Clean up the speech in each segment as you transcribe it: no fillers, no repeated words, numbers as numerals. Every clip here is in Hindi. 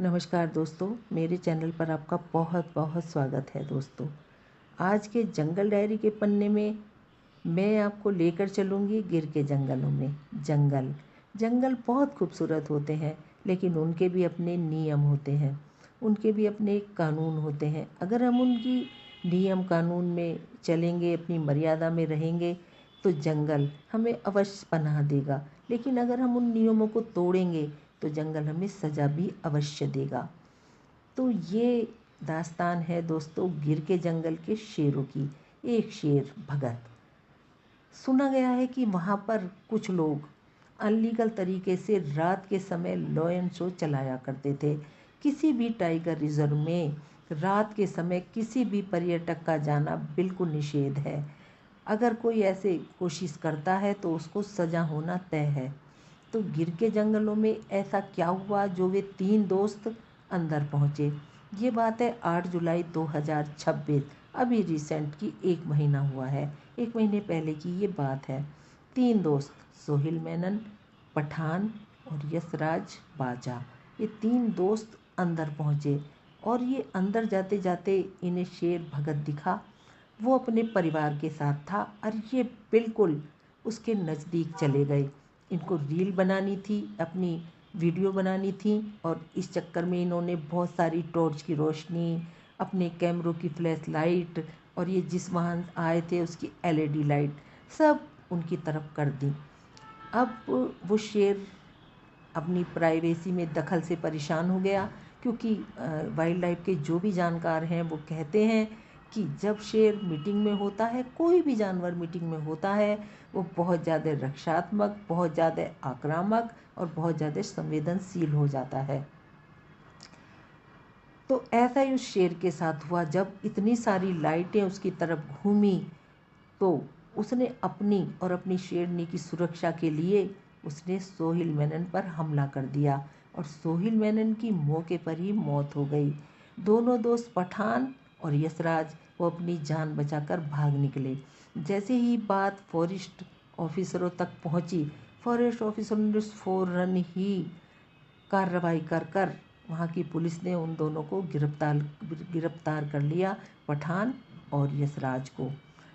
नमस्कार दोस्तों, मेरे चैनल पर आपका बहुत बहुत स्वागत है। दोस्तों, आज के जंगल डायरी के पन्ने में मैं आपको लेकर चलूँगी गिर के जंगलों में। जंगल बहुत खूबसूरत होते हैं, लेकिन उनके भी अपने नियम होते हैं, उनके भी अपने कानून होते हैं। अगर हम उनकी नियम कानून में चलेंगे, अपनी मर्यादा में रहेंगे, तो जंगल हमें अवश्य पनाह देगा। लेकिन अगर हम उन नियमों को तोड़ेंगे तो जंगल हमें सज़ा भी अवश्य देगा। तो ये दास्तान है दोस्तों गिर के जंगल के शेरों की। एक शेर भगत। सुना गया है कि वहाँ पर कुछ लोग अनलीगल तरीके से रात के समय लॉ एंड शो चलाया करते थे। किसी भी टाइगर रिजर्व में रात के समय किसी भी पर्यटक का जाना बिल्कुल निषेध है। अगर कोई ऐसे कोशिश करता है तो उसको सज़ा होना तय है। तो गिर के जंगलों में ऐसा क्या हुआ जो वे 3 दोस्त अंदर पहुँचे। ये बात है 8 जुलाई 2026, अभी रिसेंट की 1 महीना हुआ है। 1 महीने पहले की ये बात है। 3 दोस्त सोहिल मेनन, पठान और यशराज बाजा, ये 3 दोस्त अंदर पहुँचे और ये अंदर जाते जाते इन्हें शेर भगत दिखा। वो अपने परिवार के साथ था और ये बिल्कुल उसके नज़दीक चले गए। इनको रील बनानी थी, अपनी वीडियो बनानी थी और इस चक्कर में इन्होंने बहुत सारी टॉर्च की रोशनी, अपने कैमरों की फ्लैश लाइट और ये जिस वाहन आए थे उसकी LED लाइट सब उनकी तरफ कर दी। अब वो शेर अपनी प्राइवेसी में दखल से परेशान हो गया, क्योंकि वाइल्ड लाइफ के जो भी जानकार हैं वो कहते हैं कि जब शेर मीटिंग में होता है, कोई भी जानवर मीटिंग में होता है, वो बहुत ज़्यादा रक्षात्मक, बहुत ज़्यादा आक्रामक और बहुत ज़्यादा संवेदनशील हो जाता है। तो ऐसा ही उस शेर के साथ हुआ। जब इतनी सारी लाइटें उसकी तरफ घूमी तो उसने अपनी और अपनी शेरनी की सुरक्षा के लिए उसने सोहिल मेनन पर हमला कर दिया और सोहिल मेनन की मौके पर ही मौत हो गई। दोनों दोस्त पठान और यशराज वो अपनी जान बचाकर भाग निकले। जैसे ही बात फॉरेस्ट ऑफिसरों तक पहुंची, फॉरेस्ट ऑफिसरों ने फौरन ही कार्रवाई कर कर वहाँ की पुलिस ने उन दोनों को गिरफ्तार कर लिया, पठान और यशराज को।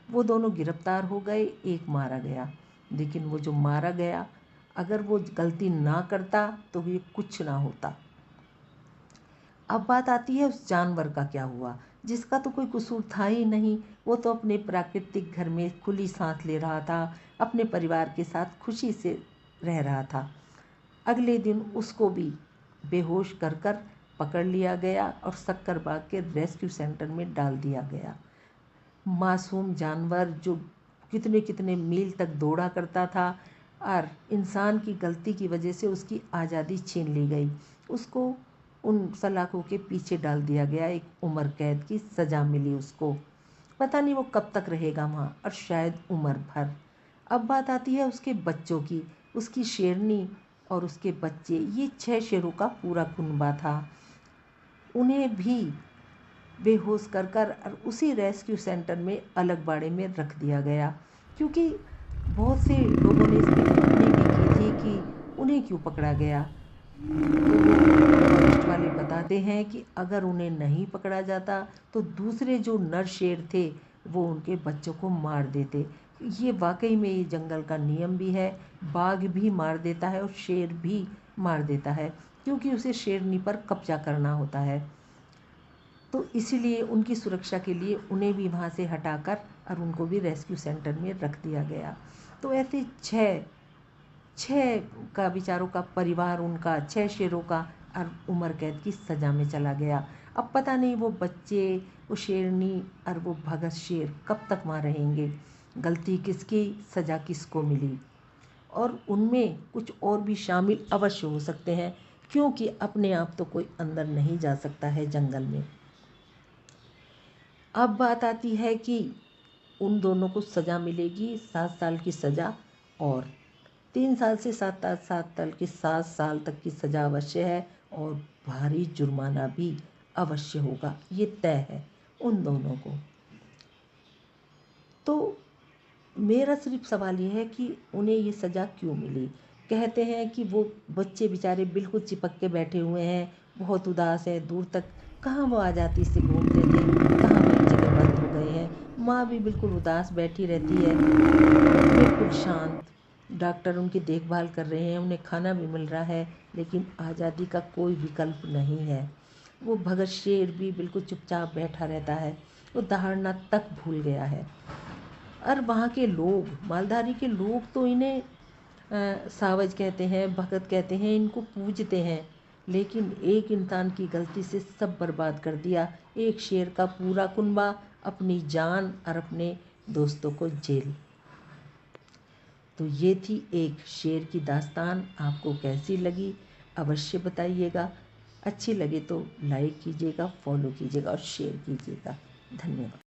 वो दोनों गिरफ्तार हो गए, एक मारा गया। लेकिन वो जो मारा गया, अगर वो गलती ना करता तो ये कुछ ना होता। अब बात आती है उस जानवर का क्या हुआ, जिसका तो कोई कसूर था ही नहीं। वो तो अपने प्राकृतिक घर में खुली सांस ले रहा था, अपने परिवार के साथ खुशी से रह रहा था। अगले दिन उसको भी बेहोश कर कर पकड़ लिया गया और सक्करबाग के रेस्क्यू सेंटर में डाल दिया गया। मासूम जानवर जो कितने कितने मील तक दौड़ा करता था और इंसान की गलती की वजह से उसकी आज़ादी छीन ली गई। उसको उन सलाखों के पीछे डाल दिया गया, एक उम्र कैद की सज़ा मिली उसको। पता नहीं वो कब तक रहेगा वहाँ, और शायद उम्र भर। अब बात आती है उसके बच्चों की। उसकी शेरनी और उसके बच्चे, ये 6 शेरों का पूरा कुनबा था। उन्हें भी बेहोश कर कर और उसी रेस्क्यू सेंटर में अलग बाड़े में रख दिया गया, क्योंकि बहुत से लोगों ने इसकी टिप्पणी भी की थी कि उन्हें क्यों पकड़ा गया। तो फॉरेस्ट वाले बताते हैं कि अगर उन्हें नहीं पकड़ा जाता तो दूसरे जो नर शेर थे वो उनके बच्चों को मार देते। ये वाकई में ये जंगल का नियम भी है। बाघ भी मार देता है और शेर भी मार देता है, क्योंकि उसे शेरनी पर कब्जा करना होता है। तो इसीलिए उनकी सुरक्षा के लिए उन्हें भी वहाँ से हटाकर और उनको भी रेस्क्यू सेंटर में रख दिया गया। तो ऐसे छः का बेचारों का परिवार, उनका 6 शेरों का और उम्र कैद की सज़ा में चला गया। अब पता नहीं वो बच्चे, वो शेरनी और वो भगत शेर कब तक वहाँ रहेंगे। गलती किसकी, सज़ा किसको मिली। और उनमें कुछ और भी शामिल अवश्य हो सकते हैं, क्योंकि अपने आप तो कोई अंदर नहीं जा सकता है जंगल में। अब बात आती है कि उन दोनों को सज़ा मिलेगी 7 साल की सज़ा, और 3 साल से 7 साल तक की सज़ा अवश्य है, और भारी जुर्माना भी अवश्य होगा। ये तय है उन दोनों को। तो मेरा सिर्फ सवाल ये है कि उन्हें ये सज़ा क्यों मिली। कहते हैं कि वो बच्चे बेचारे बिल्कुल चिपक के बैठे हुए हैं, बहुत उदास है, दूर तक कहाँ वो आज़ादी से घूमते थे, कहाँ वो एक जगह बंद हो गए हैं। माँ भी बिल्कुल उदास बैठी रहती है, बिल्कुल शांत। डॉक्टर उनकी देखभाल कर रहे हैं, उन्हें खाना भी मिल रहा है, लेकिन आज़ादी का कोई विकल्प नहीं है। वो भगत शेर भी बिल्कुल चुपचाप बैठा रहता है, वो दहाड़ना तक भूल गया है। और वहाँ के लोग, मालधारी के लोग तो इन्हें सावज कहते हैं, भगत कहते हैं, इनको पूजते हैं। लेकिन एक इंसान की गलती से सब बर्बाद कर दिया। एक शेर का पूरा कुनबा, अपनी जान और अपने दोस्तों को जेल। तो ये थी एक शेर की दास्तान। आपको कैसी लगी अवश्य बताइएगा। अच्छी लगे तो लाइक कीजिएगा, फॉलो कीजिएगा और शेयर कीजिएगा। धन्यवाद।